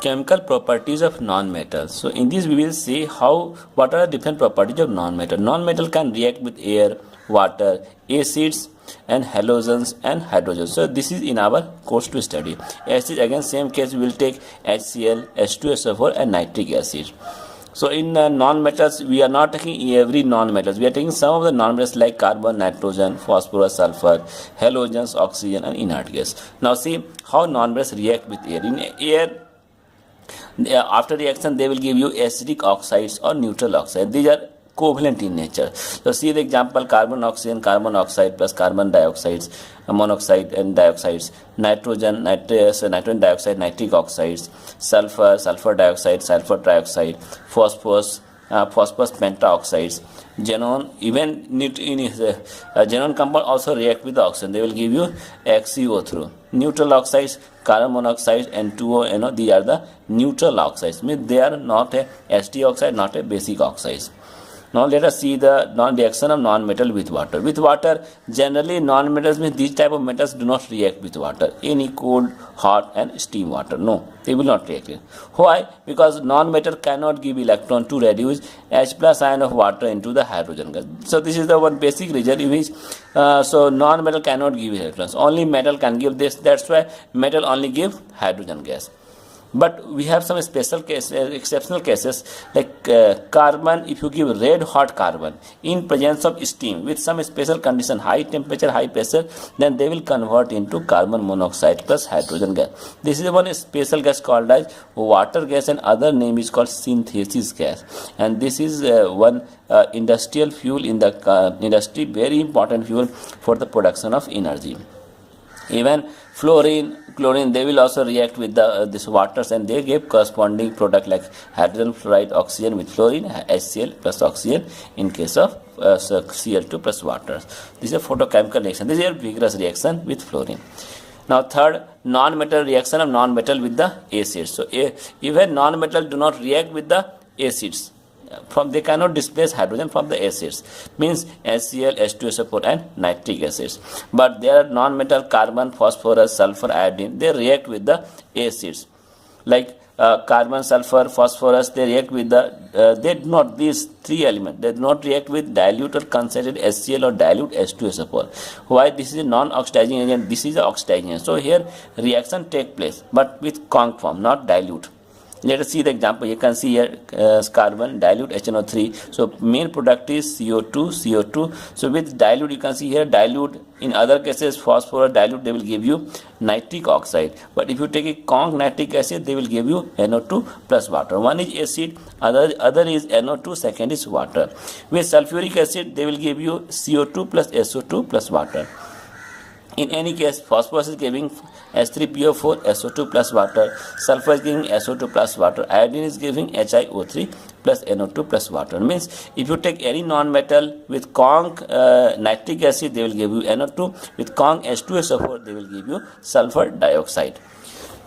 chemical properties of non-metals. So in this we will see what are the different properties of non-metal. Non-metal can react with air, water, acids and halogens and hydrogen. So this is in our course to study. Acid, again same case, we will take HCl, H2SO4 and nitric acid. So in non-metals, we are not taking every non-metals. We are taking some of the non-metals like carbon, nitrogen, phosphorus, sulfur, halogens, oxygen and inert gas. Now see how non-metals react with air. In air, after reaction they will give you acidic oxides or neutral oxide. These are covalent in nature. So see the example: carbon, oxygen, carbon oxide plus carbon dioxides, monoxide and dioxides, nitrogen, nitrogen dioxide, nitric oxides, sulfur, sulfur dioxide, sulfur trioxide, phosphorus, phosphorus pentaoxides, xenon. Even xenon compound also react with the oxygen. They will give you XeO3. Neutral oxides, carbon monoxide and 2O, these are the neutral oxides. Means they are not a ST oxide, not a basic oxides. Now let us see the reaction of non-metal with water. With water, generally non-metals means these type of metals do not react with water. Any cold, hot and steam water. No, they will not react. Why? Because non-metal cannot give electron to reduce H plus ion of water into the hydrogen gas. So this is the one basic reason in which so non-metal cannot give electrons. Only metal can give this. That's why metal only give hydrogen gas. But we have some special cases, exceptional cases like carbon. If you give red hot carbon in presence of steam with some special condition, high temperature, high pressure, then they will convert into carbon monoxide plus hydrogen gas. This is one special gas called as water gas, and other name is called synthesis gas. And this is one industrial fuel in the industry, very important fuel for the production of energy. Even fluorine, chlorine, they will also react with the this waters, and they give corresponding product like hydrogen fluoride, oxygen with fluorine, HCl plus oxygen in case of Cl2 plus water. This is a photochemical reaction. This is a vigorous reaction with fluorine. Now third, non-metal reaction of non-metal with the acids. So even non-metal do not react with the acids. They cannot displace hydrogen from the acids, means HCl, H2SO4 and nitric acids. But there are non-metal carbon, phosphorus, sulfur, iodine, they react with the acids. Like carbon, sulfur, phosphorus, they react with the, they do not, these three elements, they do not react with dilute or concentrated HCl or dilute H2SO4. Why? This is a non-oxidizing agent, this is the oxidizing agent. So here reaction take place, but with conc form, not dilute. Let us see the example. You can see here carbon, dilute HNO3. So main product is CO2. So with dilute, you can see here dilute. In other cases, phosphorus dilute, they will give you nitric oxide. But if you take a conc nitric acid, they will give you NO2 plus water. One is acid, other is NO2, second is water. With sulfuric acid, they will give you CO2 plus SO2 plus water. In any case, phosphorus is giving H3PO4, SO2 plus water. Sulfur is giving SO2 plus water. Iodine is giving HiO3 plus NO2 plus water. Means if you take any non-metal with conc nitric acid, they will give you NO2. With conc H2SO4, they will give you sulfur dioxide.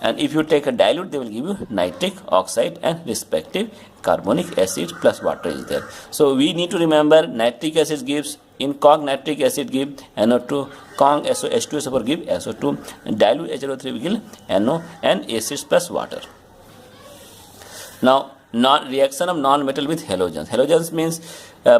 And if you take a dilute, they will give you nitric oxide and respective carbonic acid plus water is there. So we need to remember nitric acid gives, in conc nitric acid give NO2, conc H2SO4 give SO2, and dilute HNO3 will give NO and acids plus water. Now reaction of non-metal with halogens. Halogens means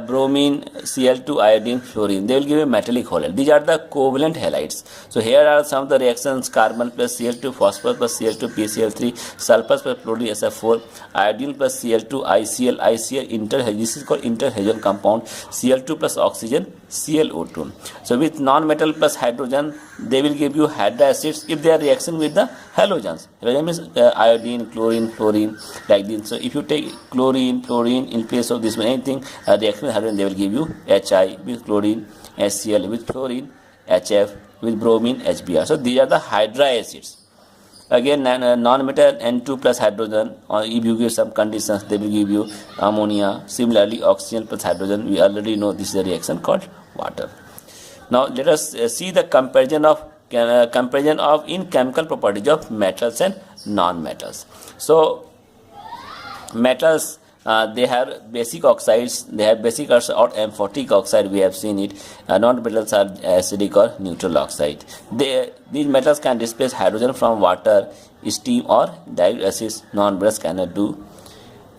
bromine, Cl2, iodine, fluorine. They will give a metallic halide. These are the covalent halides. So here are some of the reactions: carbon plus Cl2, phosphorus plus Cl2, PCl3, sulfur plus fluorine SF4, iodine plus Cl2, ICl, this is called interhalogen compound, Cl2 plus oxygen, ClO2. So with non-metal plus hydrogen, they will give you hydroacids if they are reaction with the halogens. Halogen means iodine, chlorine, fluorine, like this. So if you take chlorine in place of this one, anything reaction with hydrogen, they will give you Hi with chlorine, HCl with fluorine, HF with bromine, HBr. So these are the hydroacids. Again, non-metal N2 plus hydrogen, or if you give some conditions, they will give you ammonia. Similarly, oxygen plus hydrogen, we already know this is a reaction called water. Now let us see the comparison of in chemical properties of metals and non-metals. So metals, they have basic oxides, they have basic or amphotic oxide, we have seen it. Non-metals are acidic or neutral oxide. These metals can displace hydrogen from water steam or direct acids non-metals cannot do.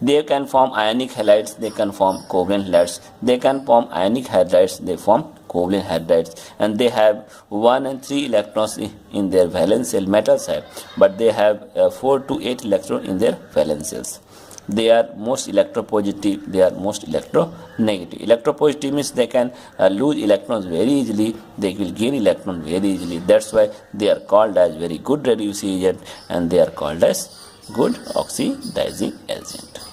They can form ionic halides, they can form covalent halides, they can form ionic hydrides, they form covalent hydrides, and they have 1 and 3 electrons in their valence shell. Metals have, but they have 4 to 8 electrons in their valence shells. They are most electropositive, they are most electronegative. Electropositive means they can lose electrons very easily, they will gain electrons very easily. That's why they are called as very good reducing agent, and they are called as good oxidizing agent.